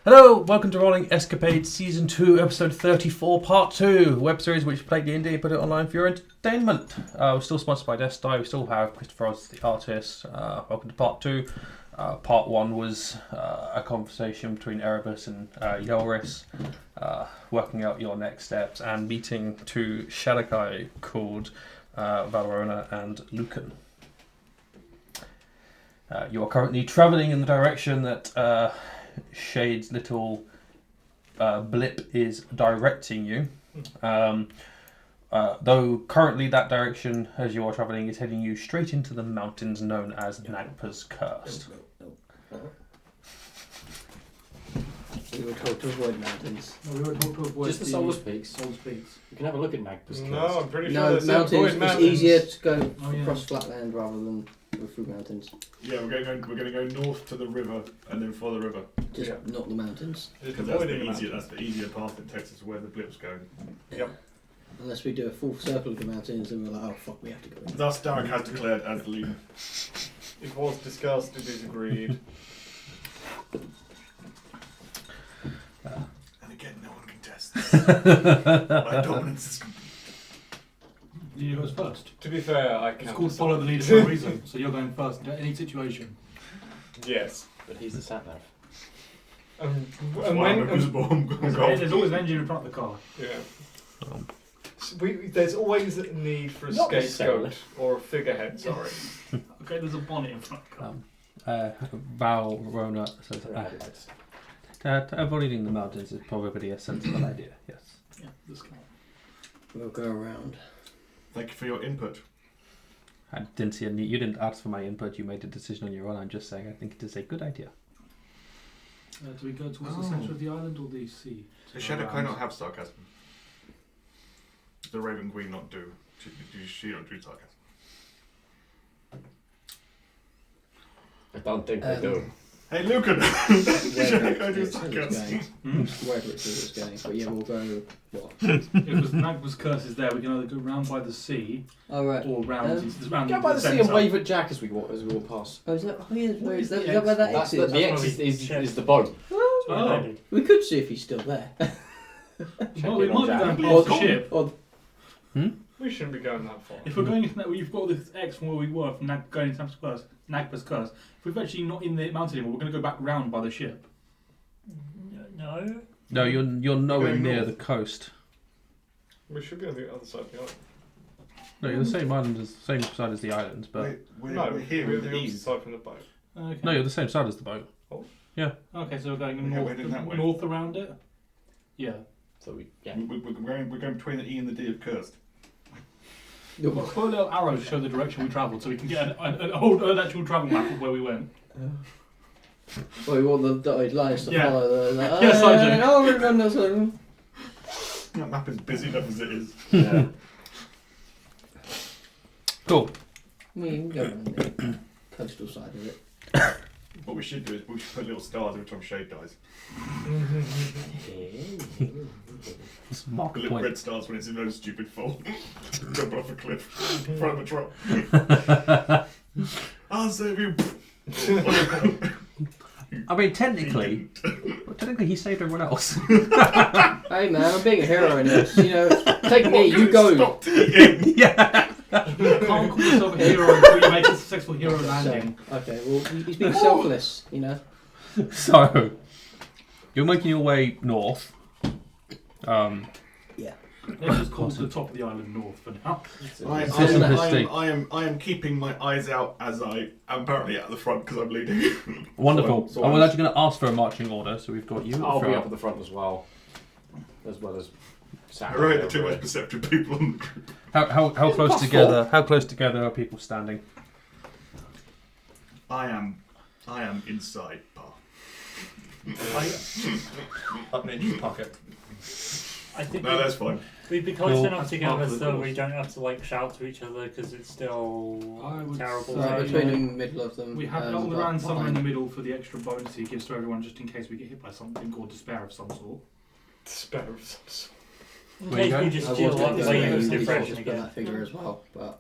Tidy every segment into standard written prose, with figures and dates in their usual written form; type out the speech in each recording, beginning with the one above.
Hello, welcome to Rolling Escapades Season 2, Episode 34, Part 2, web series which played the indie and put it online for your entertainment. We're still sponsored by Desktop, we still have Christopher Oz, the artist. Welcome to Part 2. Part 1 was a conversation between Erebus and Yelris, working out your next steps and meeting two Shadar-kai called Valorona and Lucan. You are currently travelling in the direction that Shade's little blip is directing you. Though currently that direction, as you are travelling, is heading you straight into the mountains known as Nagpa's Cursed. We were told to avoid mountains. No, we were told to avoid just the Souls Peaks. Souls Peaks. You can have a look at Nagpa's Cursed. No, I'm pretty sure No, that's mountains. mountains. It's easier to go Oh, across flatland rather than go through mountains. Yeah, we're going to go north to the river and then follow the river. Just not the mountains. Because that's the easier path that takes us to where the blip's going. Yep. Unless we do a full circle of the mountains and we're like, oh fuck, we have to go in. Thus, Derek has declared as the leader. It was discussed, it is agreed. And again, no one contests. My dominance is complete. The leader goes first. To be fair, I It's can't. called follow the leader for a reason. So you're going first in any situation. Yes. But he's the sat nav. And That's why I'm invisible. I'm going There's always an engine in front of the car. Yeah. There's always a need for a Not scapegoat or a figurehead, sorry. Okay, there's a bonnet in front of the car. Valorona says, avoiding the mountains is probably a sensible idea, yes. Yeah, this car. We'll go around. Thank you for your input. I didn't see any. You didn't ask for my input. You made a decision on your own. I'm just saying. I think it is a good idea. Do we go towards the centre of the island or the sea? Does Shadowfell not have sarcasm? Does the Raven Queen not do? She not do sarcasm? I don't think they do. Hey, Lucan! Shadowfell do sarcasm. Wherever it says it's going. But yeah, we'll go. What? Because Nagpa's Curse is there, we can either go round by the sea Oh, right. or round Go by the sea and wave at Jack as we walk past. Oh, is that, oh, yeah, where is that? the Is that where that That's X is? the X is the boat. Oh. We could see if he's still there. Well, we in might on be Jack. going past the ship. Or We shouldn't be going that far. If we're going, you've got this X from where we were, from going into Nagpa's Curse. If we're actually not in the mountain anymore, we're going to go back round by the ship. No. No, you're nowhere Going near north. the coast. We should be on the other side of the island. No, you're the same island, as same side as the island, but No, we're here we're with the the opposite ease. side from the boat. Okay. no, you're the same side as the boat. Okay, so we're going Yeah, we're heading that way. north around it. Yeah. So We're going between the E and the D of cursed. Put a little arrow to show the direction we travelled, so we can get an actual travel map of where we went. well, we want the dotted lines to Yeah. follow. Yes, I do. Oh, we're on this one. That map is busy enough as it is. yeah. Cool. We can go on the coastal side of it. What we should do is we should put little stars every time Shade dies. Let's mark a Little point. red stars when it's in no stupid fall. Jump off a cliff in front of a truck. I'll save you. I mean, technically he saved everyone else. Hey man, I'm being a hero in this. You know, take me, you go. Stopped eating. Yeah. You can't call yourself a hero until you make a successful hero landing. Okay, well, he's being selfless, you know. So, you're making your way north. Yeah. Let's just call the top of the island north for now. I am keeping my eyes out as I am apparently at the front because I'm leading. Wonderful. So I was actually going to ask for a marching order, so we've got you. at the I'll be front. up at the front as well as Sam. I rate the two most perceptive people on the group. How close together? How close together are people standing? I am inside bar. Up in his pocket. I think No, that's fine. we'd be close Cool. enough That's together part of the so course. we don't have to like shout to each other because it's still I would terrible. say- Right, between the middle of them. We have but Elder Rand somewhere in the behind. middle for the extra bonus he gives to everyone just in case we get hit by something or despair of some sort. Despair of some sort. In Where you case we going? just I chill was up going the to way say, you we use could depression just put again. that figure as well, but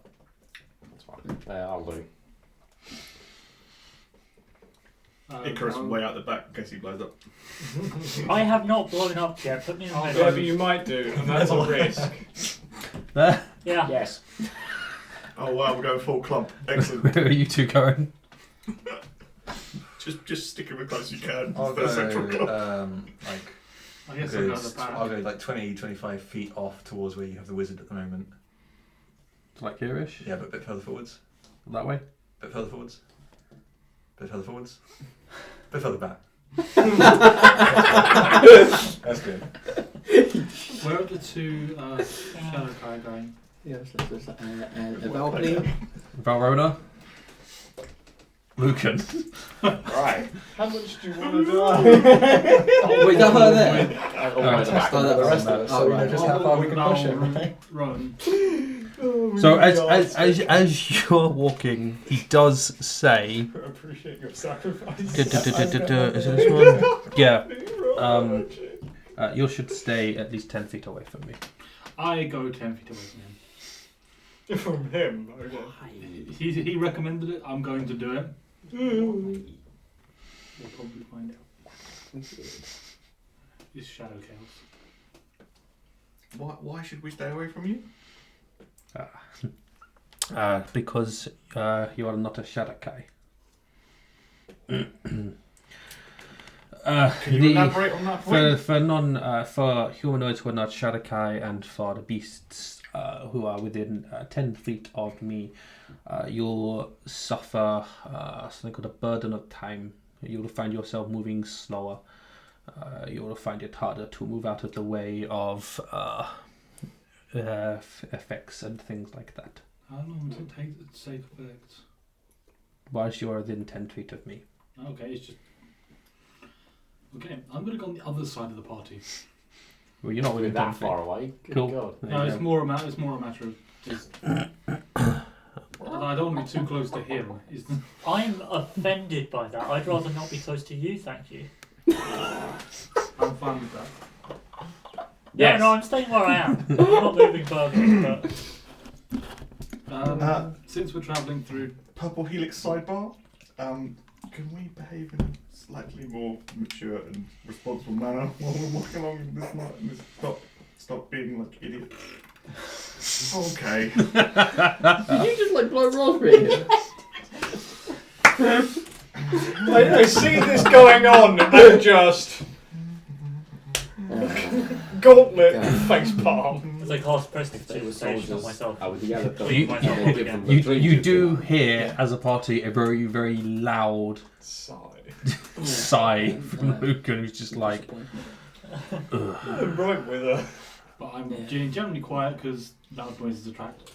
That's fine. I'll do. Icarus way out the back in case he blows up. I have not blown up yet. Put me in the Yeah, head. but you might do, and that's a risk. There. Yeah. Yes. Oh wow, we're going full clump. Excellent. Where are you two going? just stick him as close as you can. I'll for the central go, clump. I guess I'll go at the back. I'll go like 20, 25 feet off towards where you have the wizard at the moment. Like here-ish? Yeah, but a bit further forwards. That way? Bit further forwards. Bit further forwards. Bit further back. That's good. Where are the two Shadar-kai going? Yes, and Valpy. Valrona? Lucan. Right. How much do you want to do? Wait, that her there? Alright, the rest of us. so we know just how far we can push it. Run. So as you're walking, he does say... I appreciate your sacrifice. Is it this one? Yeah. You should stay at least 10 feet away from me. I go 10 feet away from him. From him, okay. He recommended it. I'm going to do it. We'll probably find out. It's Shadow Chaos. Why should we stay away from you? Because you are not a Shadar-kai. Can you elaborate on that point? For humanoids who are not Shadar-kai and for the beasts who are within 10 feet of me, you'll suffer something called a burden of time. You will find yourself moving slower. You will find it harder to move out of the way of effects and things like that. How long does it take to take effects? Whilst you are within 10 feet of me. Okay, it's just... Okay, I'm going to go on the other side of the party. Well, you're not within 10 that feet. far away. Good Cool. God. There No, you it's go. more a matter of just... I don't want to be too close to him. I'm offended by that. I'd rather not be close to you, thank you. I'm fine with that. Yeah, no, I'm staying where I am. I'm not moving further. But Since we're travelling through... Purple Helix sidebar. Can we behave in a slightly more mature and responsible manner while we're walking along in this night and stop being like idiots? Okay. Did you just like blow raspberry here? I see this going on and just gauntlet face palm. as I cast prestidigitation on myself. I would yell at them. Leave myself They're up different again. between You two, do yeah. hear, as a party, a very, very loud sigh from Lucan, who's just like... I'm right with her. But I'm generally quiet because loud noises attract.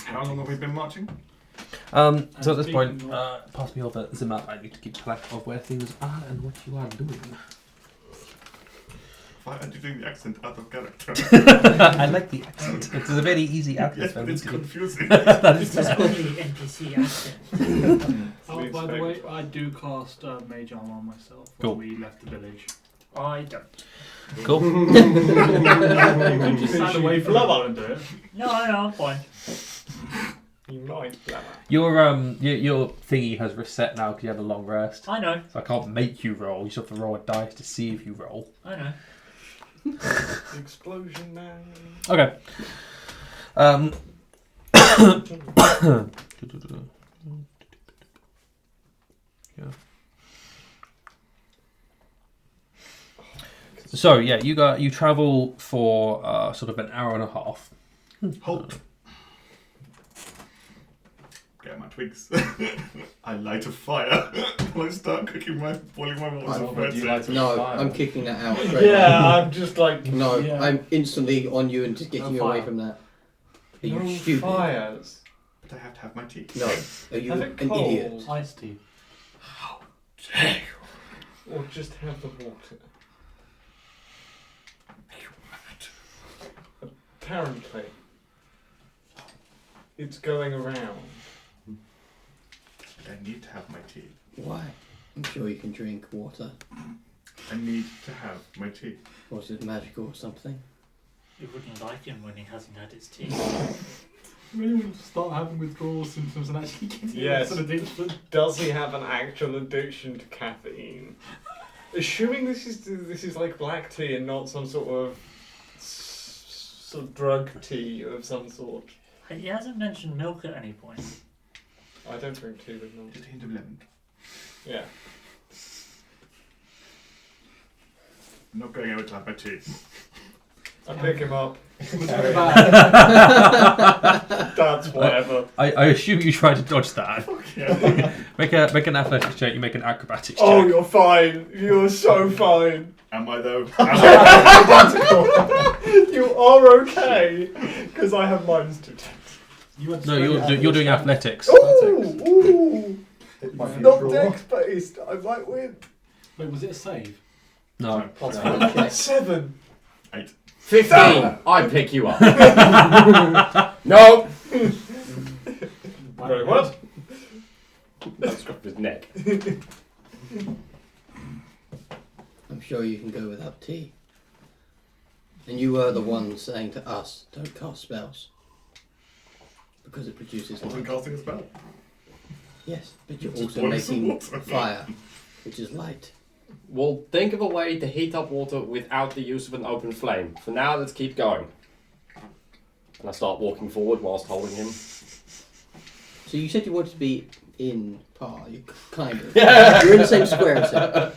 How long have we been marching? So at this point, pass me over the map. I need to keep track of where things are and what you are doing. Why aren't you doing the accent out of character? I like the accent. It's a very easy accent. Yes, for but me it's to do. confusing. That is It's only NPC accent. Oh, by the way, I do cast Mage Armor on myself Cool. when we left the village. I don't. Cool. You can just stand away from it and do it. No, I'm fine. You might. Your thingy has reset now because you had a long rest. I know. So I can't make you roll. You just have to roll a dice to see if you roll. I know. Explosion man. Okay. Yeah. So yeah, you travel for sort of an hour and a half. Halt. Get my twigs. I light a fire. I start cooking boiling my water. No, I'm kicking that out straight Yeah, away. I'm just like. No, Yeah. I'm instantly on you and just getting you away fire. from that. Are you No stupid? fires. But I have to have my tea. No. Are you Have an it cold. idiot? Iced tea. Or just have the water. Apparently, it's going around. I need to have my tea. Why? I'm sure you can drink water. I need to have my tea. Was it magical or something? You wouldn't like him when he hasn't had his tea. Really want to start having withdrawal symptoms and actually getting Yes. an addiction. Does he have an actual addiction to caffeine? Assuming this is like black tea and not some sort of drug tea of some sort. He hasn't mentioned milk at any point. I don't drink tea with milk. Just a hint of lemon. Yeah. I'm not going over to have my tea. I pick him up. Bad. That's whatever. I assume you try to dodge that. Yeah. make an athletics check. You make an acrobatics check. Oh, you're fine. You're so fine. Am I though? You are okay. Because I have minus 2 10. No, you're doing athletics. Ooh! It might be a Not draw. dex based. I might win. Wait, was it a save? No. Okay. 7. 15. I pick you up. No. Very what? That's got his neck. I'm sure you can go without tea. And you were the one saying to us, don't cast spells. Because it produces I wasn't light. casting a spell. Yes, but you're Just also boiling some making water. fire, which is light. We'll think of a way to heat up water without the use of an open flame. For now, let's keep going. And I start walking forward whilst holding him. So you said you wanted to be in par. You kind of. Yeah. You're in the same square as him.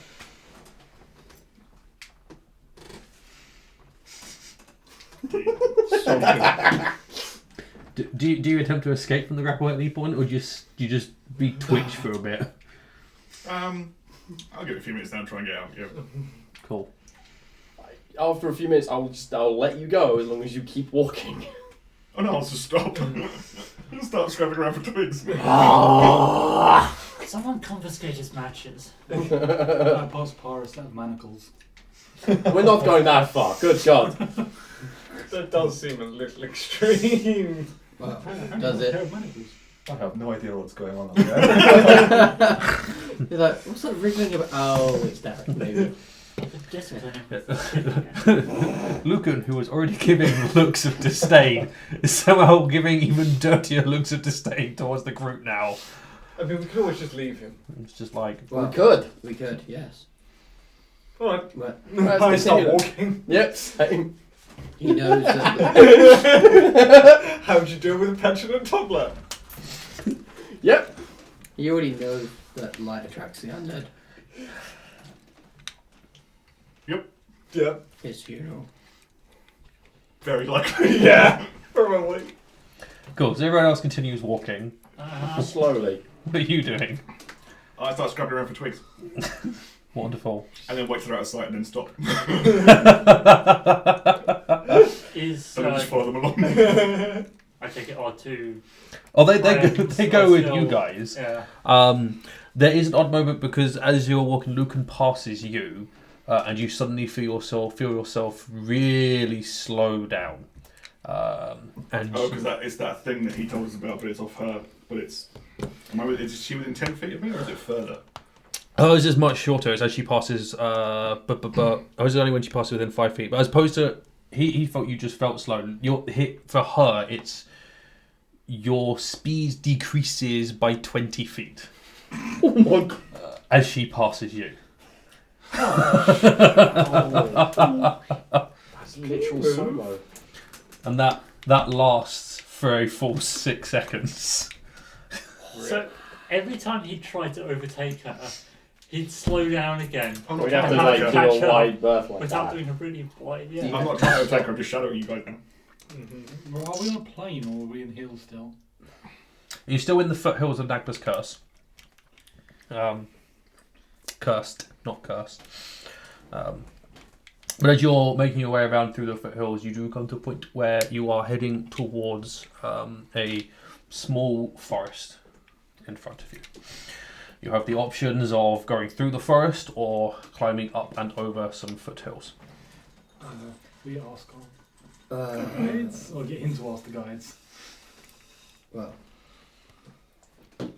Do you attempt to escape from the grapple at any point, or do you just be twitch for a bit? I'll give it a few minutes now and try and get out. Yeah. Cool. After a few minutes, I'll let you go as long as you keep walking. Oh no, I'll just stop. I'll start scrapping around for twigs. Someone confiscate his matches. I passed Paris out of manacles. We're not going that far. Good God. That does seem a little extreme. Well, does it? Pair of manacles. I have no idea what's going on up there. You're like, what's that wriggling about? Oh, it's Derek, maybe. Lucan, who was already giving looks of disdain, is somehow giving even dirtier looks of disdain towards the group now. I mean, we could always just leave him. It's just like... Well, we could, yes. Alright. But I start continue. walking. Yep, same. he knows that. How'd you deal with a petulant toddler? Yep. He already knows that light attracts the undead. Yeah. His funeral. Very likely. Yeah. Probably. Cool, so everyone else continues walking. Slowly. What are you doing? I start scrapping around for twigs. Wonderful. And then wait till they're out of sight and then stop. Is And then just follow them along. I take it R2. Oh, they go with still- you guys. Yeah. There is an odd moment because as you're walking, Lucan passes you, and you suddenly feel yourself really slow down. And Oh, because it's that thing that he told us about, but it's off her. But it's... Is she within 10 feet of me, or is it further? oh, this is much shorter. It's as she passes. Oh, it's only when she passes within 5 feet. But as opposed to he felt you just felt slow. For her, it's your speed decreases by 20 feet. Oh my God. As she passes you. That's literal solo. And that lasts for a full 6 seconds. So every time he tried to overtake her, he'd slow down again. I'm We'd not have to trying to like attack do her. a wide berth like Without that. doing a really wide, yeah. I'm not trying to attack her, I'm just shadowing you guys now. Well, are we on a plane or are we in hills still? You're still in the foothills of Nagba's Curse. Cursed, not cursed. But as you're making your way around through the foothills, you do come to a point where you are heading towards a small forest in front of you. You have the options of going through the forest or climbing up and over some foothills. We ask our guides or get him to ask the guides. Well, do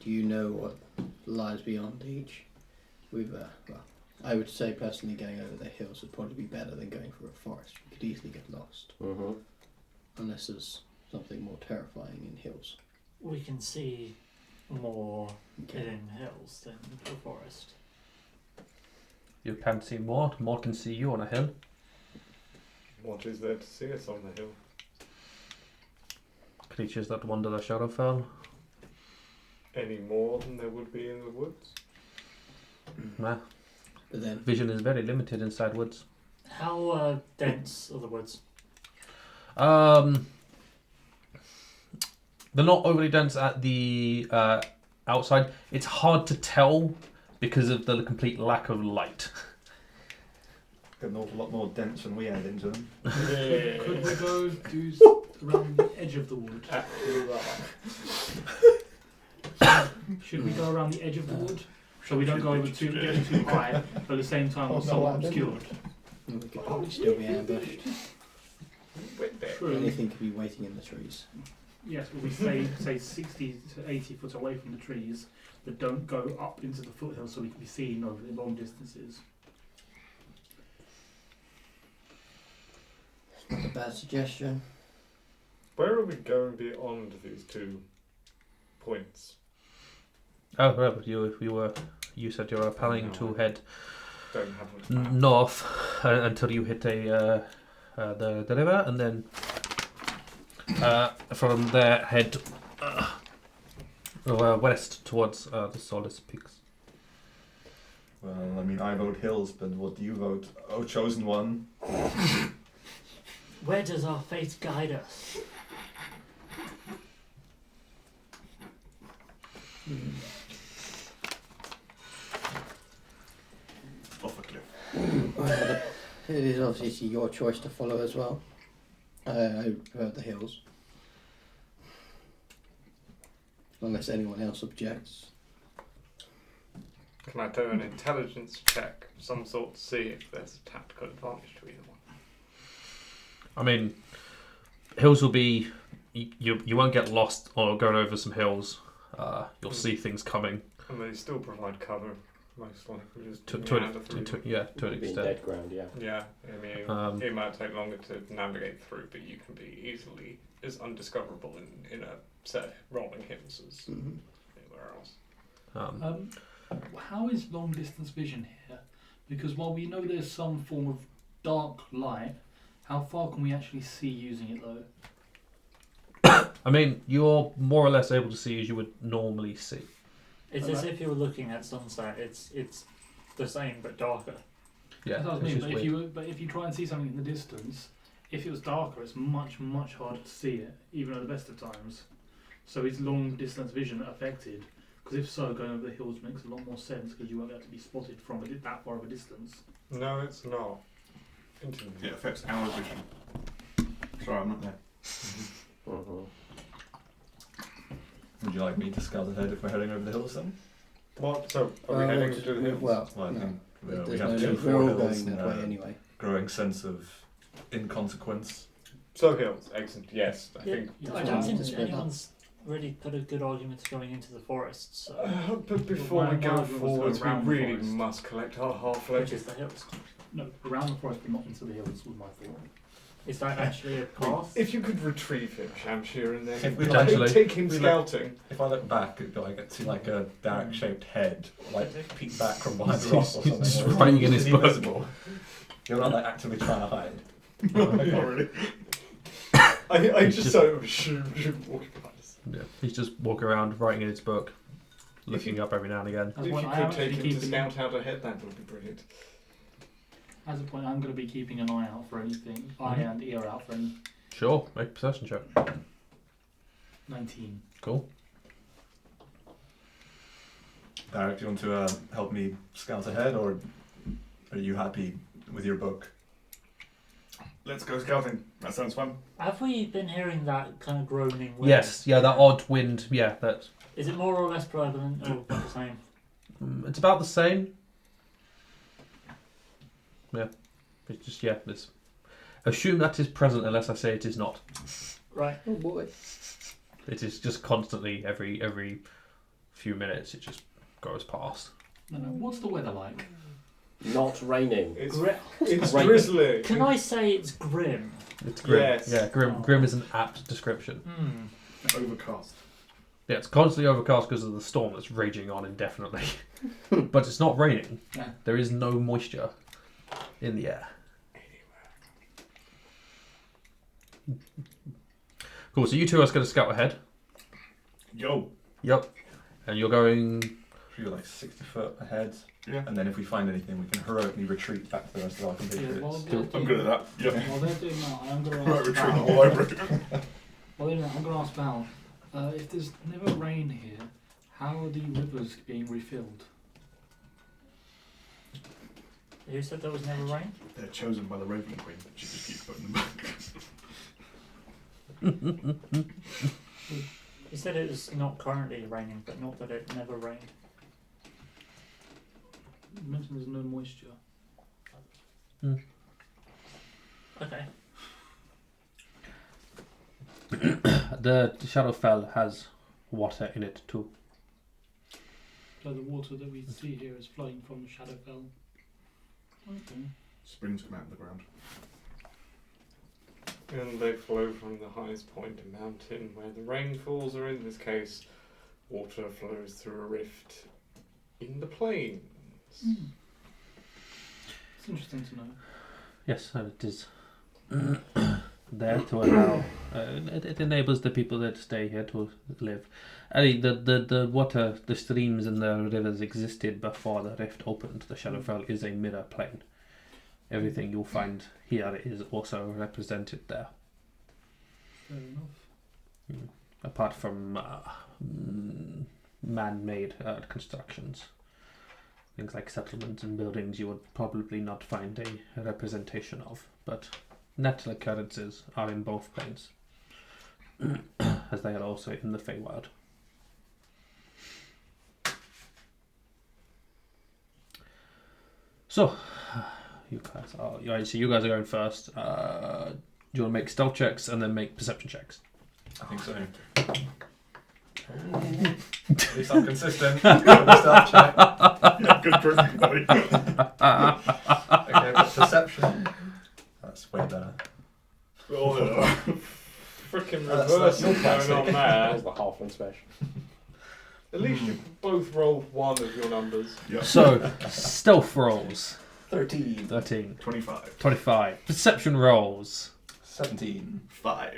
you know what lies beyond each? Well, I would say personally going over the hills would probably be better than going through a forest. You could easily get lost. Mm-hmm. Unless there's something more terrifying in hills. We can see more Okay. in hills than the forest. You can see more. More can see you on a hill. What is there to see us on the hill? Creatures that wander the Shadowfell. Any more than there would be in the woods? Nah. But then, Vision is very limited inside woods. How dense are the woods? They're not overly dense at the outside. It's hard to tell because of the complete lack of light. Got an awful lot more dense than we had into them. Could we go do around the edge of the wood? Should we go around the edge of the wood? So we don't go over too high, but at the same time we're somewhat obscured. we could probably still be ambushed. True. Anything could be waiting in the trees. Yes, but we say 60 to 80 foot away from the trees, but don't go up into the foothills so we can be seen over the long distances. Not a bad suggestion. Where are we going beyond these 2 points? Oh, right, but you said you were planning to head Don't have a map. north until you hit the river, and then from there head west towards the Solace Peaks. Well, I mean, I vote hills, but what do you vote? Oh, chosen one. Where does our fate guide us? Off a cliff. Well, it is obviously your choice to follow as well. I prefer the hills. Unless anyone else objects. Can I do an intelligence check of some sort to see if there's a tactical advantage to either one? I mean, hills will be you won't get lost or going over some hills. You'll see things coming And they still provide cover, most likely. Just to meander an through them. extent. Being dead ground, yeah. Yeah, I mean, it might take longer to navigate through, but you can be easily as undiscoverable in a set of rolling hills as anywhere else. How is long distance vision here? Because while we know there's some form of dark light, how far can we actually see using it though? I mean, you're more or less able to see as you would normally see. It's as if you were looking at sunset. It's the same but darker. Yeah, That's what I it's mean. just weird. But if you try and see something in the distance, if it was darker, it's much harder to see it, even at the best of times. So is long distance vision affected? Because if so, going over the hills makes a lot more sense because you won't be able to be spotted from that far of a distance. No, it's not. It affects our vision. Sorry, I'm not there. Would you like me to scout ahead if we're heading over the hills then? What? So, are we heading to the hills? Well, Well, I no. think we There's have no two need. We're all hills going and that way anyway. growing sense of inconsequence. So hills, excellent. Yes, I think. Yeah, I that's don't fine. think Just spread anyone's really put a good argument for going into the forest, so But before we My go argument was to go forwards, we around the really forest. must collect our which half-fledged. is the hills. No, around the forest, but not into the hills was my thought. Is that actually a path? If you could retrieve him, Shamshir, and then If we Potentially. take him we scouting. If I look back, I get see like a Derek-shaped head, like peek back from behind the rock or something. Just or is writing he in his book. invisible? You're not like actively trying to hide. Not really. I He's just just- so walking behind us. Yeah, he's just walking around writing in his book, looking up every now and again. That's If what you I am could take actually him to keeping. scout out ahead, that would be brilliant. As a point, I'm going to be keeping an eye out for anything. Eye and ear out for any Sure, make a perception check. 19. Cool. Derek, do you want to help me scout ahead, or are you happy with your book? Let's go scouting. That sounds fun. Have we been hearing that kind of groaning wind? Yes, yeah, that odd wind. Yeah, that's Is it more or less prevalent or about the same? it's about the same. Yeah, it's just it's. Assume that is present unless I say it is not. Right. Oh boy. It is just constantly every few minutes. It just goes past. No, what's the weather like? Not raining. It's Rain. drizzling. Can I say it's grim? It's grim. Yes. Yeah, grim. Oh. Grim is an apt description. Overcast. Yeah, it's constantly overcast because of the storm that's raging on indefinitely. But it's not raining. Yeah. There is no moisture in the air. Cool, so you two are going to scout ahead. Yo. Yep. And you're going... You're like 60 foot ahead. Yeah. And then if we find anything, we can heroically retreat back to the rest of our compatriots. I'm good at that. Yeah. While they're doing that, I'm going to Right, ask retreat Val. all over it. While they're doing that, I'm going to ask Val, if there's never rain here, how are the rivers being refilled? Who said there was never rain? They're chosen by the Raven Queen. She just keeps putting them back. He said it was not currently raining, but not that it never rained. You mentioned there's no moisture. Okay. The Shadowfell has water in it too. So the water that we see here is flowing from Shadowfell. Okay. Springs come out of the ground. And they flow from the highest point in the mountain where the rain falls, or in this case, water flows through a rift in the plains. It's interesting to know. Yes, and it is there to allow... it enables the people that stay here to live. I mean, the water, the streams and the rivers existed before the rift opened. The Shadowfell is a mirror plane. Everything you'll find here is also represented there. Fair enough. Apart from man-made constructions. Things like settlements and buildings you would probably not find a representation of, but natural occurrences are in both planes, as they are also in the Feywild. So, you guys are going first. Do you want to make stealth checks and then make perception checks? I think so. At least I'm consistent. Stealth check. Yeah, good for everybody. Okay, but perception. That's way better. Freaking That's reversal not going on That there. was the halfling special. At least you both rolled one of your numbers. Yeah. So, stealth rolls. 13. 13. 25. 25. Perception rolls. 17. 5.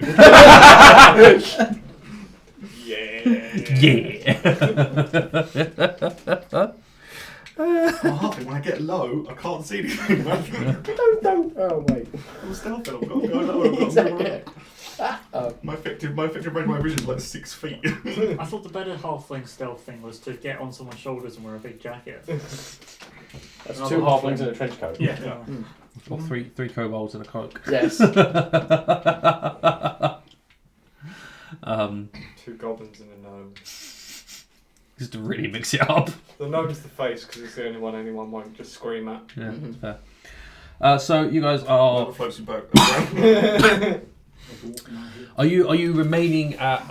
Yeah. When I get low, I can't see anything. Don't. Oh, wait. I'm stealth, I've got to go lower. I've got to move around. My effective range of my vision is like 6 feet. I thought the better halfling stealth thing was to get on someone's shoulders and wear a big jacket. That's Another 2 halflings halfling. in a trench coat. Yeah. Or three kobolds in a cloak. Yes. 2 goblins and a gnome. Just to really mix it up. The gnome's the face because it's the only one anyone won't just scream at. Yeah, that's fair. So you guys Whatever are floats your boat. are you remaining at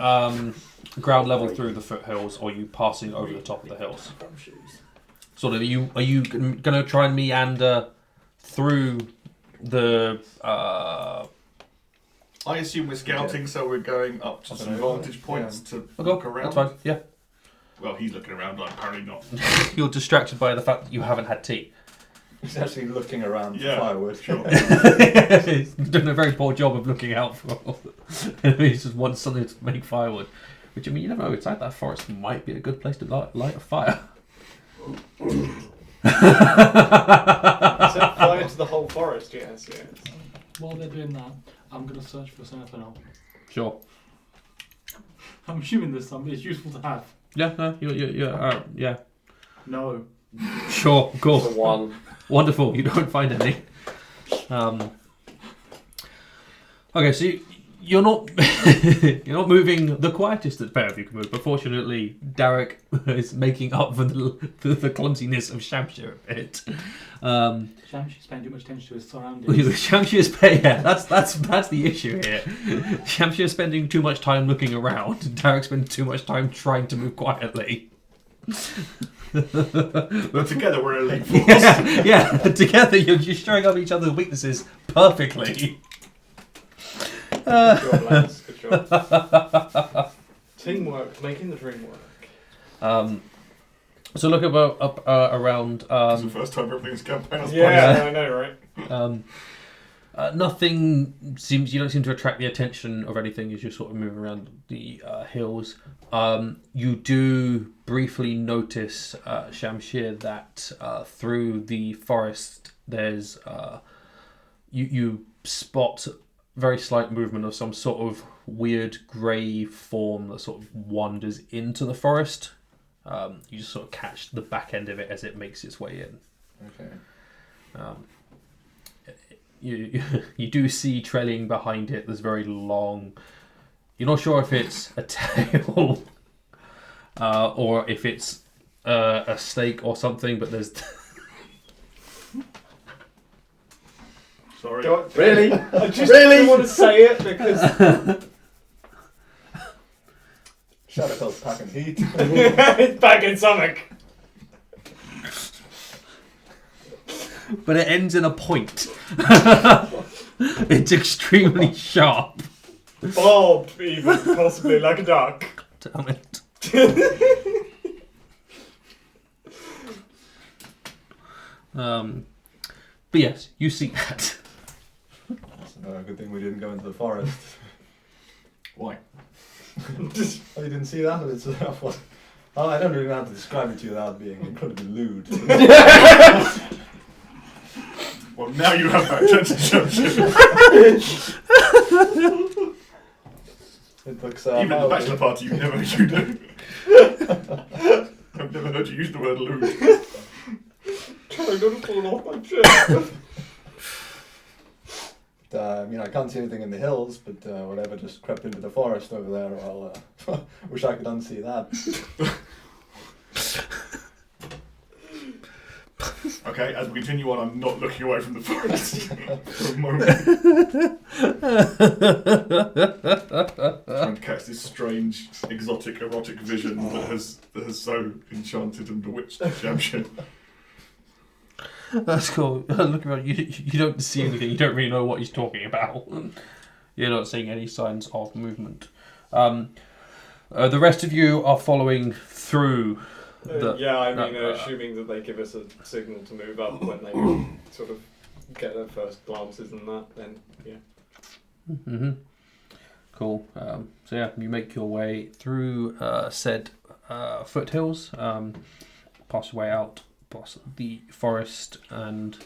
ground level through the foothills, or are you passing over the top of the hills? Sort of. Are you going to try and meander through the? I assume we're scouting, so we're going up to some vantage points to look around. That's fine. Yeah. Well, he's looking around. I'm apparently not. You're distracted by the fact that you haven't had tea. He's actually looking around for Yeah. firewood. Sure. He's doing a very poor job of looking out for. He just wants something to make firewood. Which, I mean, you never know. Inside that forest might be a good place to light a fire. Set fire to the whole forest, yes. While they're doing that, I'm going to search for some ethanol. Sure. I'm assuming there's some. It's useful to have. Yeah. No. Yeah. No. Sure. Of course. For 1. Wonderful. You don't find any. Okay, so you're not you're not moving the quietest that pair of you can move, but fortunately Derek is making up for the clumsiness of Shamshir a bit. Shamshir's paying too much attention to his surroundings. Shamshir's that's the issue here. Shamshir's spending too much time looking around, and Derek spends too much time trying to move quietly. But together we're a elite force. Yeah, together you're just showing up each other's weaknesses perfectly. Good job, lads. Good job. Teamwork, making the dream work. So look up around. It's the first time everything's campaign. I know, right? Nothing seems. You don't seem to attract the attention of anything as you sort of move around the hills. You do briefly notice, Shamshir, that through the forest there's you spot very slight movement of some sort of weird grey form that sort of wanders into the forest. You just sort of catch the back end of it as it makes its way in. Okay. You do see trailing behind it. There's very long. You're not sure if it's a tail or if it's a snake or something, but there's. Sorry. Really? I just really want to say it because Shadowfell's packing heat. it's back in stomach. But it ends in a point. It's extremely sharp. Bob, even possibly like a duck. Damn it. But yes, you see that. Good thing we didn't go into the forest. Why? Oh, you didn't see that? It's I don't really know how to describe it to you without being incredibly lewd. Well, now you have that chance to Shamshir. It looks. Even at the bachelor party, you never do. I've never heard you use the word lewd. Trying not to fall off my chair. I can't see anything in the hills, but whatever just crept into the forest over there, I'll wish I could unsee that. Okay, as we continue on, I'm not looking away from the forest for a moment. Trying to catch this strange, exotic, erotic vision that has so enchanted and bewitched Shamshir. That's cool. Look around. You don't see anything. You don't really know what he's talking about. You're not seeing any signs of movement. The rest of you are following through. Assuming that they give us a signal to move up when they sort of get their first glances and that, then yeah. Mm-hmm. Cool. You make your way through said foothills, pass your way out past the forest, and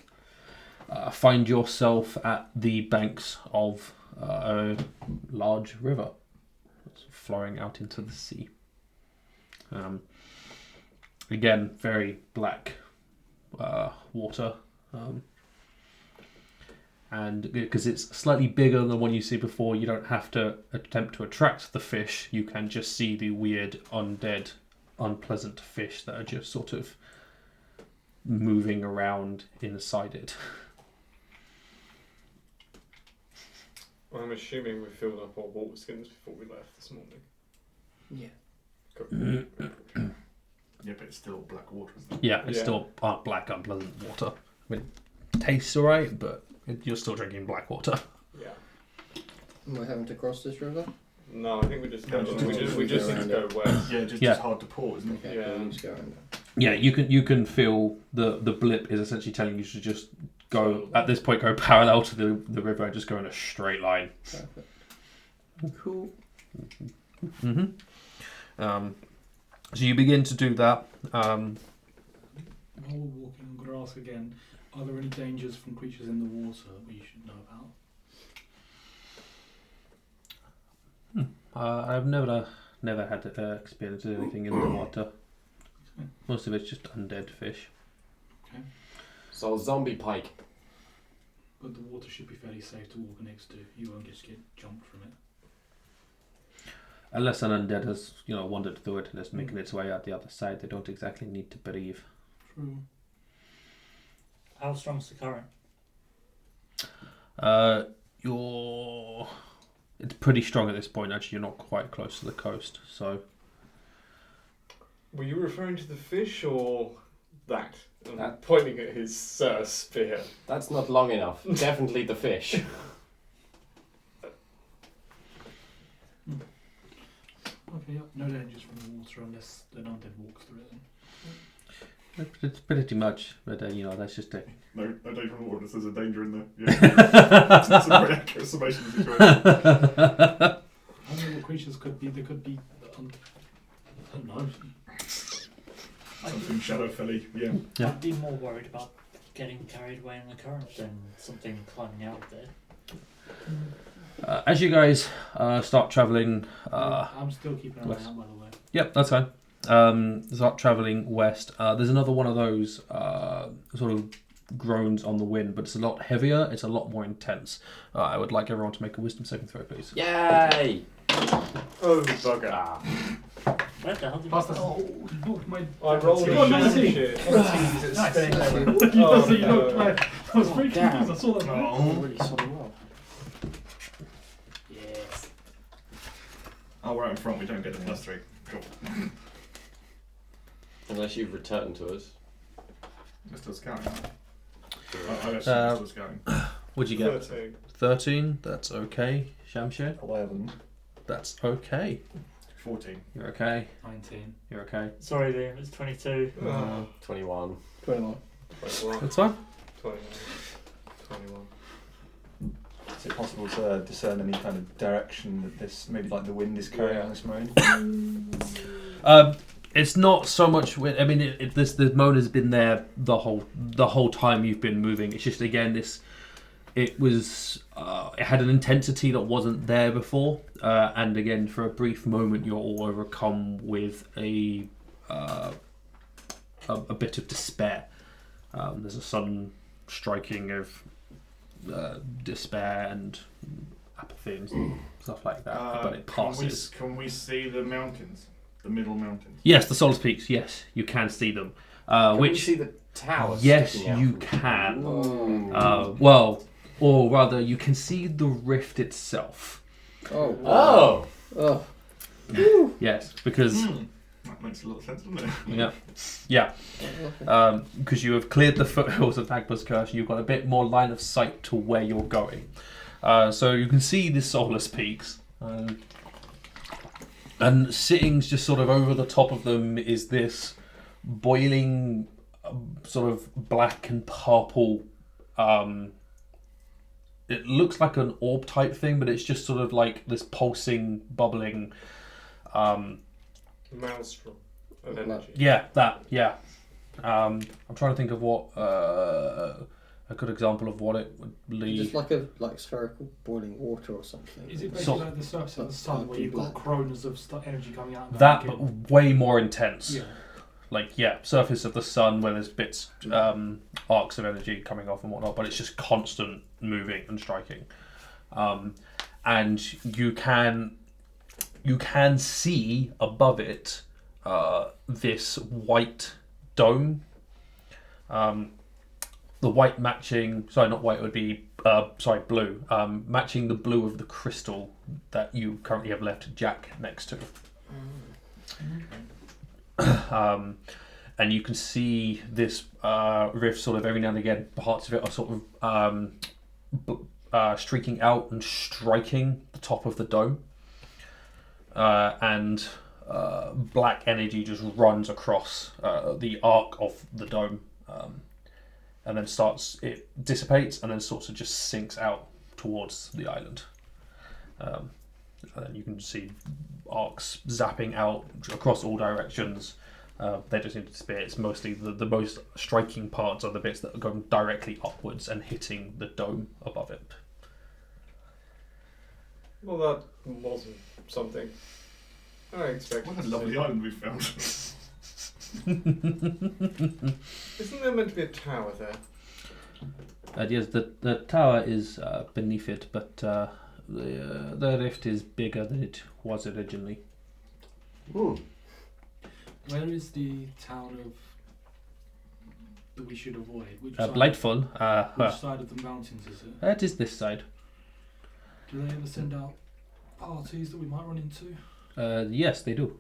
find yourself at the banks of a large river flowing out into the sea. Again, very black water, and because it's slightly bigger than the one you see before, you don't have to attempt to attract the fish. You can just see the weird, undead, unpleasant fish that are just sort of moving around inside it. Well, I'm assuming we filled up our water skins before we left this morning. Yeah. Cool. Yeah, but it's still black water, isn't it? Yeah, it's still black, unpleasant water. I mean, it tastes alright, but you're still drinking black water. Yeah. Am I having to cross this river? No, I think we just No, we just need to go west. Yeah, it's hard to port, isn't it? Okay, Yeah. we need to go around that. Yeah, you can feel the blip is essentially telling you to just go at this point, go parallel to the river and just go in a straight line. Perfect. Cool. Mm-hmm. So you begin to do that. While we're walking on grass again, are there any dangers from creatures in the water we should know about? I've never had experience with anything in the water. Most of it's just undead fish. Okay. So a zombie pike. But the water should be fairly safe to walk next to. You won't just get jumped from it. Unless an undead has, wandered through it and is making its way out the other side, they don't exactly need to breathe. True. How strong's the current? It's pretty strong at this point. Actually, you're not quite close to the coast, so. Were you referring to the fish or that? Pointing at his spear. That's not long enough. Definitely the fish. Okay, yep. No dangers from the water unless an undead walks through it. Then. It's pretty much, but that's just it. No danger from the water. There's a danger in there. Yeah. That's a very accurate summation of the situation. I don't know what creatures could be. There could be. I don't know. Something Shadowfell-y, yeah. I'd be more worried about getting carried away in the current than something climbing out of there. As you guys start travelling... I'm still keeping an eye west. out, by the way. Yep, that's fine. Start travelling west. There's another one of those sort of groans on the wind, but it's a lot heavier, it's a lot more intense. I would like everyone to make a wisdom saving throw, please. Yay! Oh, bugger. Where the hell did Pass you that. go? I rolled a Nice. Shamshir. You Oh, don't no. play. I was very damn. confused. I saw that. Oh. Really solid roll. Yes. Oh, we're out in front. We don't get the +3. Cool. Unless you've returned to us. We're still scouting. I assume we're still scouting. What'd you get? 13. 13, that's okay. Shamshir, 11. that's okay. 14. You're okay. 19. You're okay. Sorry, Liam, it's 22. 21. 21. 21. That's fine. 21. 21. Is it possible to discern any kind of direction that this, maybe like the wind is carrying on this moan? It's not so much. I mean, the moan has been there the whole time you've been moving. It's just again it had an intensity that wasn't there before, and again for a brief moment you're all overcome with a bit of despair. There's a sudden striking of despair and apathy and stuff like that, but it passes. Can we see the mountains? The middle mountains? Yes, the Solace Peaks. Yes, you can see them. Can we see the towers? Yes, sticking out you from- can. Oh. Or rather, you can see the rift itself. Oh. Oh. Oh. Yes, because That makes a lot of sense, doesn't it? yeah, because you have cleared the foothills of Agba's Curse, you've got a bit more line of sight to where you're going. So you can see the Solace Peaks, and sitting just sort of over the top of them is this boiling, sort of black and purple. It looks like an orb type thing, but it's just sort of like this pulsing, bubbling. Maelstrom of energy. Yeah, that. Yeah. I'm trying to think of what a good example of what it would lead. Just like spherical boiling water or something. Is it basically So- like the surface of the sun where you've got kronas of energy coming out? And That, going but way more intense. Yeah. Surface of the sun where there's bits, arcs of energy coming off and whatnot, but it's just constant moving and striking. And you can see above it this white dome. The white matching, sorry, not white, it would be, blue. Matching the blue of the crystal that you currently have left Jack next to. And you can see this rift sort of every now and again, parts of it are sort of streaking out and striking the top of the dome. And black energy just runs across the arc of the dome, and then it dissipates and then sort of just sinks out towards the island. And then you can see arcs zapping out across all directions. They just seem to disappear. It's mostly the most striking parts are the bits that are going directly upwards and hitting the dome above it. Well, that wasn't something I expected. What a to lovely see. island we found. Isn't there meant to be a tower there? Yes, the tower is beneath it, but the rift is bigger than it was originally. Where is the town of that we should avoid? Which side? Blightful. Which side of the mountains is it? It is this side. Do they ever send out parties that we might run into? Yes, they do.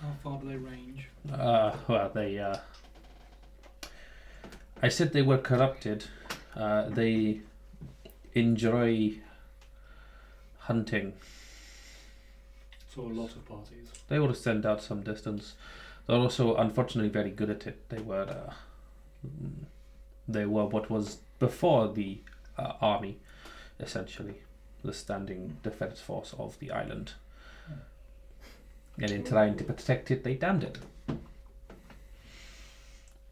How far do they range? Well, they. I said they were corrupted. They enjoy hunting. So a lot of parties. They will send out some distance. They're also, unfortunately, very good at it. They were what was before the army, essentially, the standing defense force of the island. And in trying to protect it, they damned it.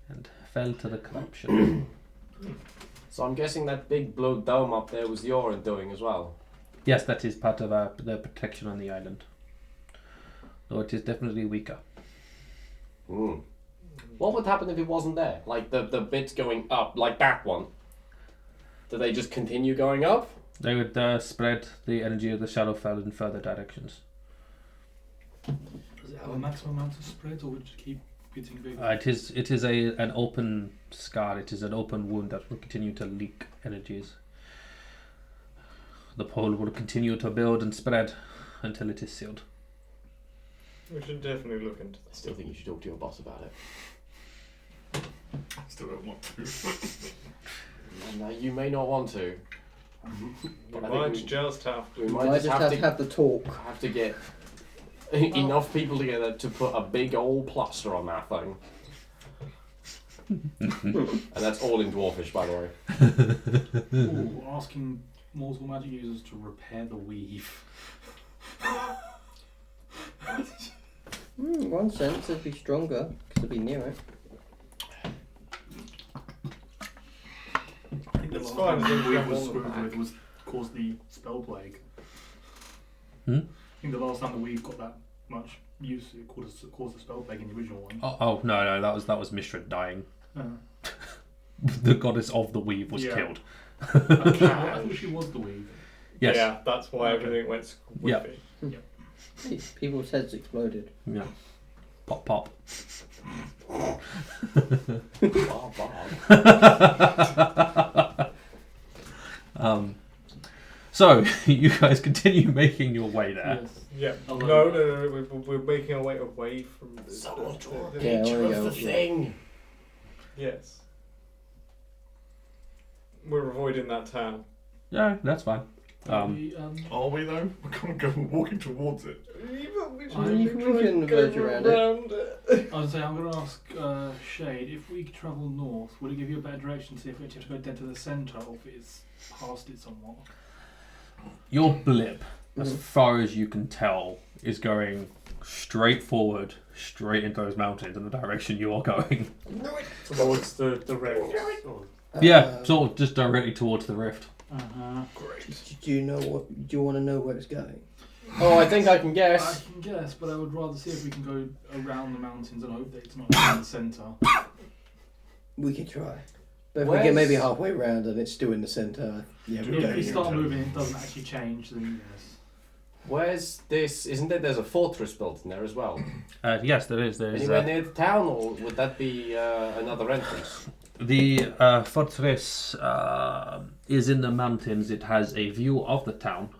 And fell to the corruption. So I'm guessing that big blue dome up there was your doing as well. Yes, that is part of the protection on the island. Though it is definitely weaker. Mm. What would happen if it wasn't there? Like the bits going up, like that one. Do they just continue going up? They would spread the energy of the Shadowfell in further directions. Does it have a maximum amount of spread, or would it keep getting bigger? It is an open scar. It is an open wound that will continue to leak energies. The pole will continue to build and spread until it is sealed. We should definitely look into I still think you should talk to your boss about it. I still don't want to. And you may not want to. We But I might think just have to. we I might just have to have the talk. have to get enough people together to put a big old plaster on that thing. And that's all in Dwarfish, by the way. Ooh, asking mortal magic users to repair the weave. In one sense, it'd be stronger because it'd be near it. I think the It's last fine, time I think the we weave have was all screwed back. with was caused the spell plague. Hmm? I think the last time the weave got that much use, it caused the spell plague in the original one. Oh no, that was Mishra dying. Uh, The goddess of the weave was Yeah. killed. I thought she was the weave. Yes. Yeah, that's why Okay. everything went Yeah. squiffy. People's heads exploded. Yeah. Pop pop. So you guys continue making your way there. Yes. Yeah. Although- No. We're making our way away from the. Someone draw a the- Yeah, picture there we of go. the thing. Yes. We're avoiding that town. Yeah, that's fine. Are we though? We're kind of going walking towards it. We can verge around it. I was saying, I'm going to ask Shade, if we travel north, would it give you a better direction to see if we actually have to go down to the centre or if it's past it somewhat? Your blip, as far as you can tell, is going straight forward, straight into those mountains in the direction you are going. Towards the rift. Yeah, sort of just directly towards the rift. Do you know what? Do you want to know where it's going? Oh, I think I can I guess. can guess, but I would rather see if we can go around the mountains and hope that it's not in the centre. We can try. But if we get maybe halfway round and it's still in the centre, yeah, we If go. we start moving and it doesn't actually change, then yes. Where's this? Isn't there? There's a fortress built in there as well. Yes, there is. There is. Anywhere near the town, or would that be another entrance? The fortress is in the mountains. It has a view of the town,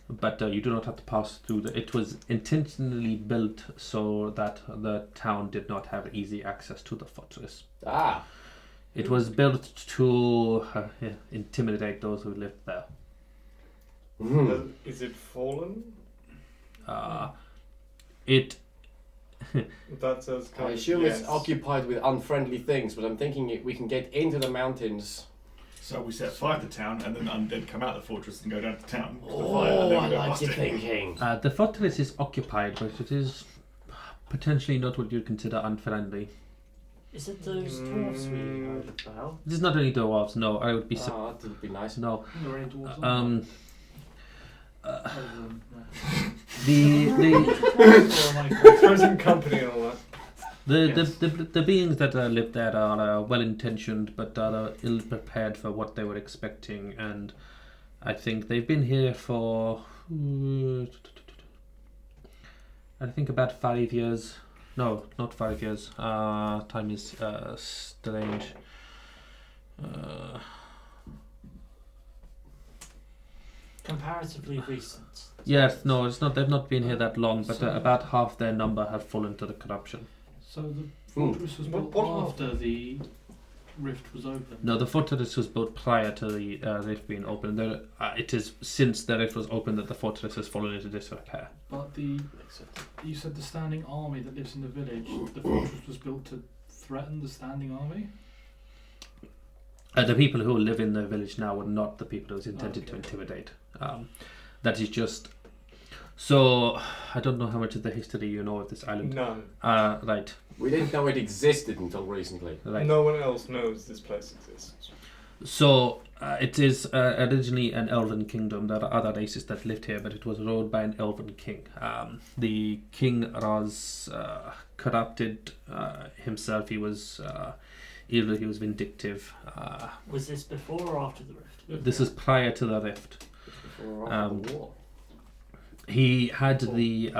but you do not have to pass through. It was intentionally built so that the town did not have easy access to the fortress. Ah. It was built to intimidate those who lived there. Is it fallen? It. That says kind I of assume yes. it's occupied with unfriendly things, but I'm thinking we can get into the mountains. So we set fire to town, and then undead come out of the fortress and go down to town. To the Oh, fire, and then I we go like past your it. thinking. The fortress is occupied, but it is potentially not what you'd consider unfriendly. Is it those dwarves we heard about? This is not only dwarves. No, I would be. Ah, that would be nice. No. There are any dwarves The present company and all that. the beings that live there are well-intentioned, but are ill-prepared for what they were expecting, and I think they've been here for I think about 5 years. No, not 5 years. Time is strange. comparatively recent. Yes, no, it's not. They've not been here that long, but So- about half their number have fallen to the corruption. So the fortress was built after the rift was opened. No, the fortress was built prior to the rift being opened. It is since the rift was opened that the fortress has fallen into disrepair. But you said the standing army that lives in the village, the fortress was built to threaten the standing army? The people who live in the village now were not the people it was intended to Okay. intimidate. That is just. So, I don't know how much of the history you know of this island. None. Right. We didn't know it existed until recently. Right. No one else knows this place exists. So, it is originally an elven kingdom. There are other races that lived here, but it was ruled by an elven king. The king was corrupted himself. He was evil, he was vindictive. Was this before or after the rift? This is prior to the rift. Before or after the war. He had the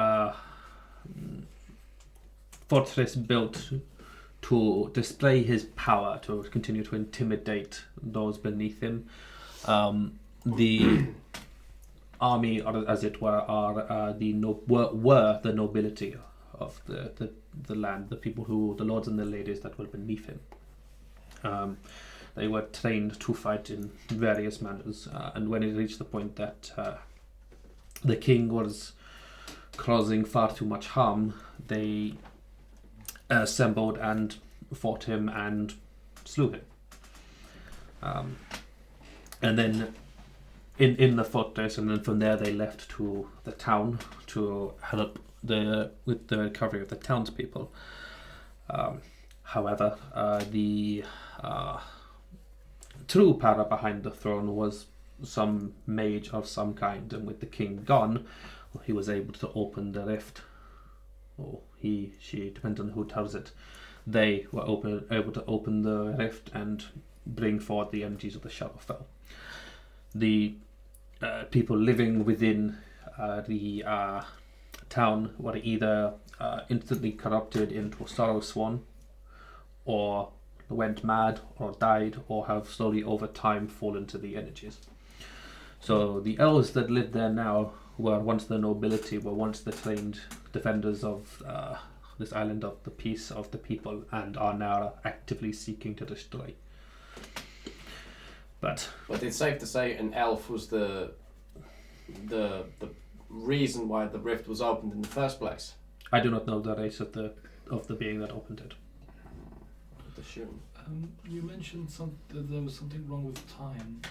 fortress built to display his power, to continue to intimidate those beneath him. The army, or as it were, are were the nobility of the land, the people who, the lords and the ladies that were beneath him. They were trained to fight in various manners, and when it reached the point that the king was causing far too much harm, they assembled and fought him and slew him. And then in the fortress, and then from there they left to the town to help with the recovery of the townspeople. However, the true power behind the throne was some mage of some kind, and with the king gone, he was able to open the rift. Or she, depends on who tells it. They were able to open the rift and bring forth the energies of the Shadowfell. The people living within the town were either instantly corrupted into a sorrow swan, or went mad, or died, or have slowly over time fallen to the energies. So the elves that live there now were once the nobility, were once the trained defenders of this island, of the peace of the people, and are now actively seeking to destroy. But it's safe to say an elf was the reason why the rift was opened in the first place. I do not know the race of the being that opened it. You mentioned that there was something wrong with time.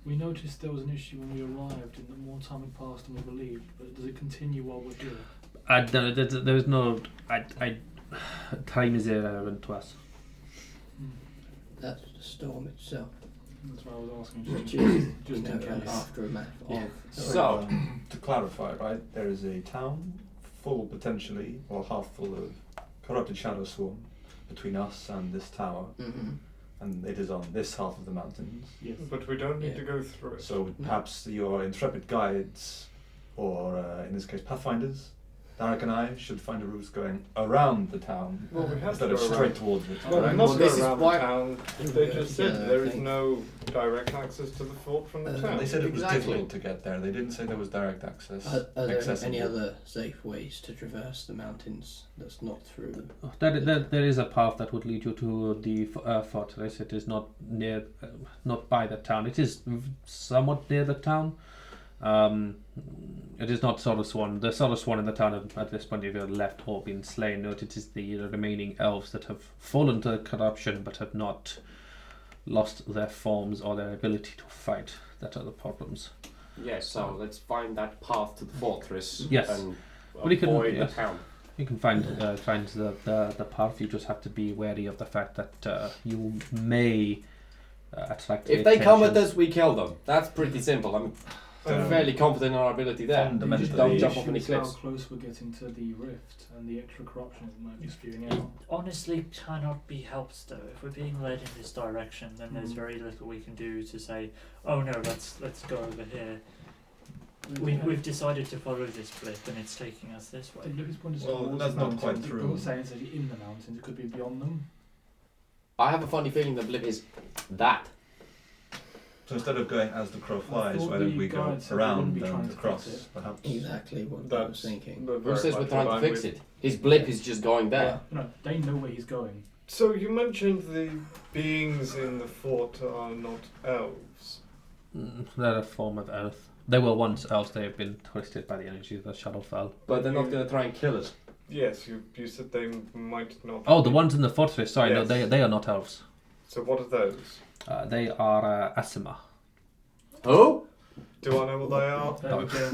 We noticed there was an issue when we arrived, in that more time had passed than we believed, but does it continue while we're here? There is no. Time is irrelevant to us. That's the storm itself. That's what I was asking. Which is Just in an case. aftermath Yeah. of. So, to clarify, right, there is a town full, potentially, or half full of corrupted shadow swarm between us and this tower, and it is on this half of the mountains. Yes. But we don't need to go through it. So perhaps your intrepid guides, or in this case pathfinders, Derek and I should find a route going around the town Well, we have instead to of go straight around. towards it. Well, right? we must Well, go this is around why- the town. They just said Yeah, there I is think- no direct access to the fort from the town. They said it was Exactly. difficult to get there. They didn't say there was direct access. Are there accessible. any other safe ways to traverse the mountains that's not through? There is a path that would lead you to the fortress. It is not near, not by the town. It is somewhat near the town. It is not Swan. The Swan in the town at this point either left or been slain. Note it is the remaining elves that have fallen to corruption but have not lost their forms or their ability to fight. That are the problems. yes, so let's find that path to the fortress Yes. and Well, you can- avoid yes. the town. You can find the path. You just have to be wary of the fact that you may attract. If they come with us, we kill them. That's pretty simple. I'm fairly confident in our ability there. Fundamentally, Just don't the jump off issue any is how cliffs. close we're getting to the rift and the extra corruption it might be spewing out. Honestly, cannot be helped though. If we're being led in this direction, then there's Mm. very little we can do to say, "Oh no, let's go over here." We've decided to follow this blip, and it's taking us this way. The Blue's point is Well, towards that's the not quite mountains. true. I'm not saying it's actually in the mountains. It could be beyond them. I have a funny feeling the blip is that. So instead of going as the crow flies, thought why don't the we go guide said we around wouldn't be and trying to across, fix it. perhaps? Exactly what I was thinking. Who says we're trying to fix it? His blip is just going there. No, they know where he's going. So you mentioned the beings in the fort are not elves. They're a form of elf. They were once elves. They have been twisted by the energy of the Shadowfell. But they're not going to try and kill us. Yes, you said they might not. Oh, the ones in the fortress. Sorry, Yes. no, they are not elves. So what are those? They are Aasimar. Who? Do I know what they are? There we go.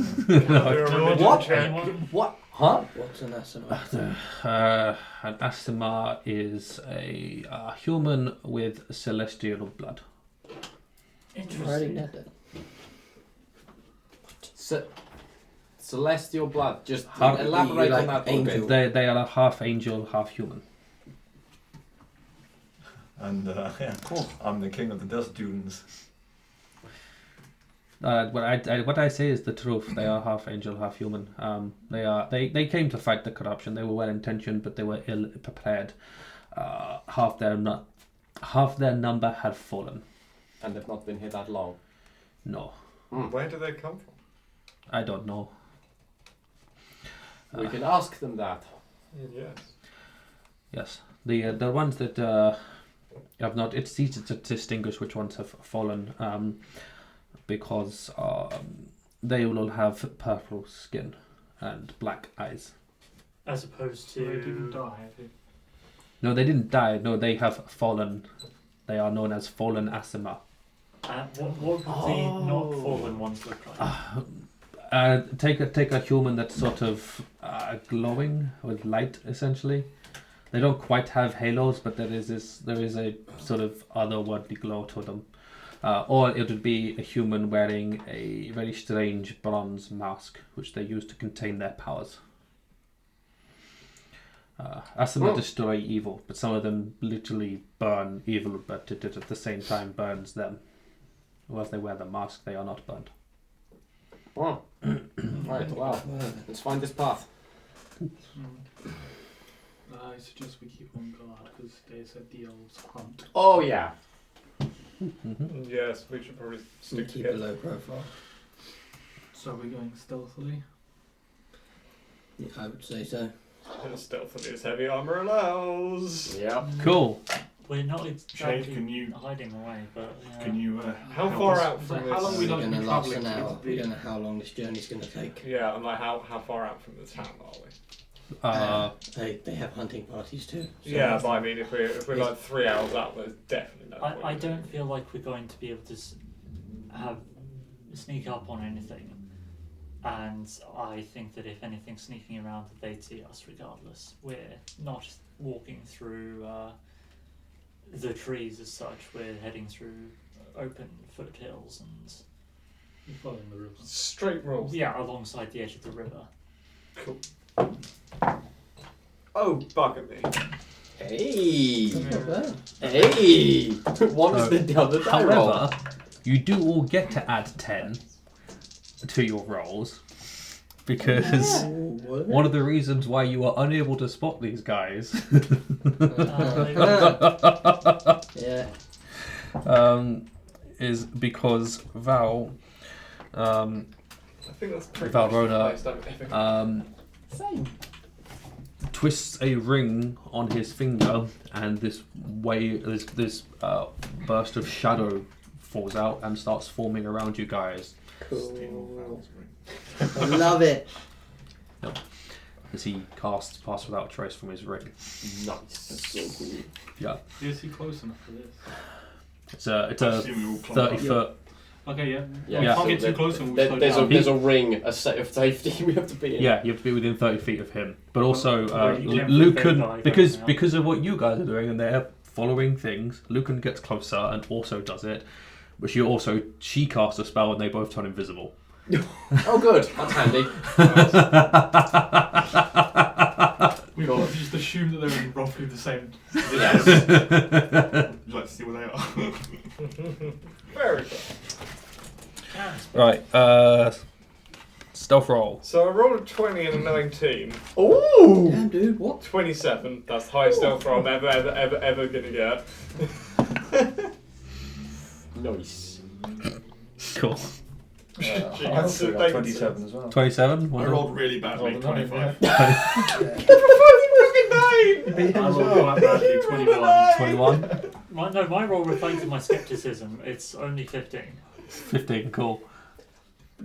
Can I do a religion What? check? What? Huh? What's an Aasimar? An Aasimar is a human with celestial blood. Writing that down. Celestial blood. Just How- elaborate you on like that. angel? They are a half angel, half human. And yeah, I'm the king of the dust dunes. What I say is the truth. They are half angel, half human. They came to fight the corruption. They were well intentioned, but they were ill prepared. Half their number had fallen. And they've not been here that long. No, Where do they come from? I don't know. We can ask them that. Yes. Yes, the ones that have not. It's easy to distinguish which ones have fallen, because they will all have purple skin and black eyes. As opposed So they didn't to. die, have they? No, they didn't die. No, they have fallen. They are known as fallen Aasimar. What would the not fallen ones look like? Take a human that's sort of glowing with light, essentially. They don't quite have halos, but there is a sort of otherworldly glow to them. Or it would be a human wearing a very strange bronze mask, which they use to contain their powers. Aasimar destroy evil, but some of them literally burn evil, but it at the same time burns them. Whilst they wear the mask, they are not burned. Oh. Right, wow. Let's find this path. I suggest we keep on guard because they said the elves hunt. Oh, yeah. Mm-hmm. Yes, we should probably stick Keep a together. low profile. So we're going stealthily. Yeah, I would say so. As stealthily as heavy armor allows. Yeah. Cool. We're not Shade, exactly can you hiding away, but. can you How help far us? out So from how this? long we We're like to going be to last travelling an to hour. the- We don't know how long this journey's going to take. Yeah, I'm like, how far out from the town are we? They have hunting parties too. So Yeah, but I mean, if we're like 3 hours out, there's definitely no point. I don't feel like we're going to be able to sneak up on anything. And I think that if anything sneaking around, that they'd see us regardless. We're not walking through the trees as such. We're heading through open foothills and We're following the river. Straight rolls. yeah, alongside the edge of the river. Cool. Oh, bugger me. Hey. That's not bad. Hey. One is the other die roll. However, you do all get to add 10 to your rolls, because What? one of the reasons why you are unable to spot these guys Yeah. is because Val, I think that's pretty much the Valrona, highest I've ever twists a ring on his finger, and this burst of shadow falls out and starts forming around you guys Cool. I love it. as he casts Pass Without Trace from his ring. Nice. That's so cool. Yeah, Is he close enough for this? it's a I assume we all climb 30 up. foot. Okay, yeah. Yeah, We Yeah. can't so get too there- close and we'll slow there's down. a ring, a set of safety we have to be in. Yeah, you have to be within 30 feet of him. But also, Well, you can't Lucan, prevent that because now. because of what you guys are doing and they're following things, Lucan gets closer and also does it. But she casts a spell and they both turn invisible. Oh, good. That's handy. We've got to just assume that they're in roughly the same. Yes. Would you like to see where they are? Very good. Right, stealth roll. So I rolled a 20 and a 19. Ooh. Damn, dude, what? 27. That's the highest stealth roll I'm ever gonna get. Nice. Cool. I also got 27 as well. 27. I rolled really badly. 25. I rolled quite badly, 21. 21. My roll reflected my skepticism. It's only 15. 15. Cool.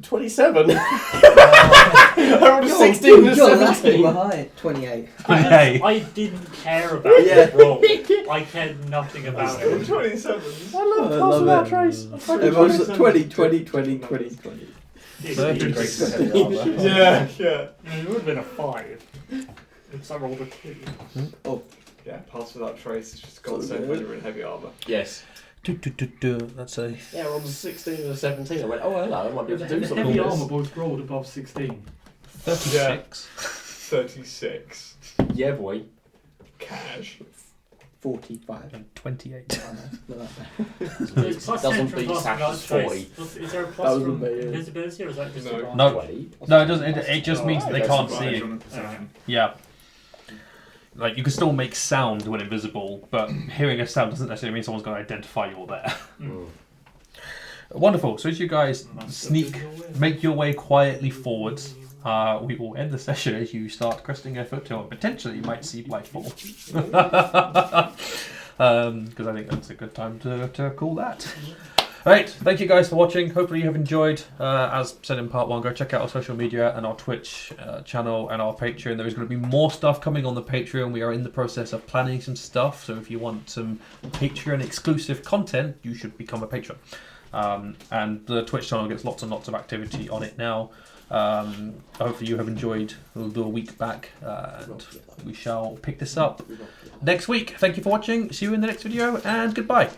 27. I rolled a 16 and a 17. High. 28. Hey. I didn't care about this roll. I cared nothing about it. 27. I love Trace. It was 20, 20, 20, 20, 20. Yeah. It would have been a 5. Because I rolled a 2. Yeah, pass without trace is just godsend when you're in heavy armour. Yes. That's a... Yeah, I rolled a 16 and a 17. I went, oh, hello, I might be able to do The something heavy with armour this. boys rolled above 16. 36. 36. Yeah, boy. Cash. 45. And 28. It doesn't beat Sash's 40. Is there a That plus was from a bit, invisibility, or is that just No. a No. 20. No, it doesn't. It just means they There's can't see advantage you. on a perception. Yeah. Like, you can still make sound when invisible, but hearing a sound doesn't necessarily mean someone's going to identify you're there. Mm. Wonderful. So as you guys make your way quietly forwards, we will end the session as you start cresting your foot to and potentially you might see Blightfall. Because I think that's a good time to call that. Right, thank you guys for watching. Hopefully you have enjoyed. As said in part 1, go check out our social media and our Twitch channel and our Patreon. There is going to be more stuff coming on the Patreon. We are in the process of planning some stuff, so if you want some Patreon exclusive content, you should become a patron. And the Twitch channel gets lots and lots of activity on it now. Hopefully you have enjoyed the week back, and we shall pick this up next week. Thank you for watching. See you in the next video, and goodbye.